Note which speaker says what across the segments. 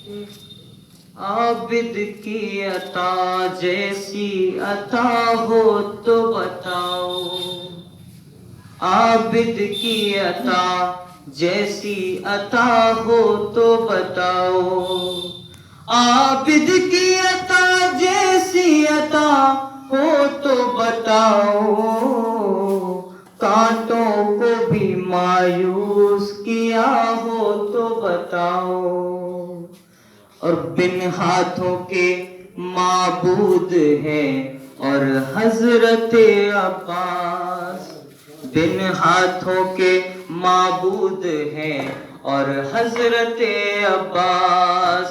Speaker 1: عابد کی عطا جیسی عطا ہو تو بتاؤ، عابد کی عطا جیسی عطا ہو تو بتاؤ، عابد کی عطا جیسی عطا ہو تو بتاؤ، کانٹوں کو بھی مایوس کیا ہو تو بتاؤ، اور بن ہاتھوں کے معبود ہیں اور حضرت عباس، بن ہاتھوں کے معبود ہیں اور حضرت عباس،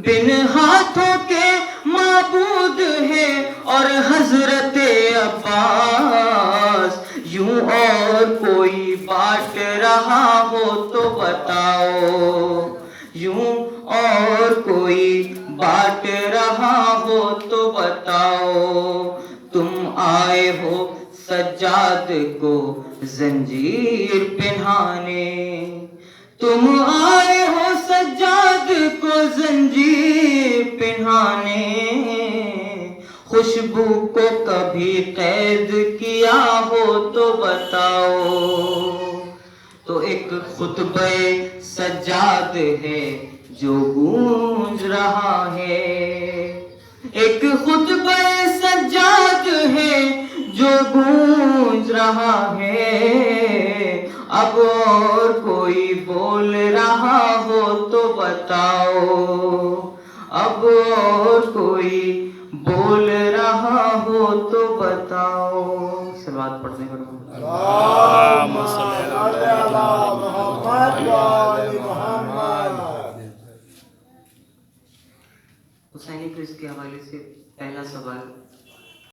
Speaker 1: بن ہاتھوں کے معبود ہیں اور حضرت عباس، یوں اور کوئی بانٹ رہا ہو تو بتاؤ، یوں اور کوئی بانٹ رہا ہو تو بتاؤ، تم آئے ہو سجاد کو زنجیر پہنانے، تم آئے ہو سجاد کو زنجیر پہنانے، خوشبو کو کبھی قید کیا ہو تو بتاؤ، تو ایک خطبہ سجاد ہے جو گونج رہا ہے، ایک خطبہ سجاد ہے جو گونج رہا ہے، اب اور کوئی بول رہا ہو تو بتاؤ، اب اور کوئی بول رہا ہو تو بتاؤ۔ صلوات پڑھنے کا
Speaker 2: اللہم صلی علی محمد و آل محمد۔
Speaker 1: حسینی کرس کے حوالے سے پہلا سوال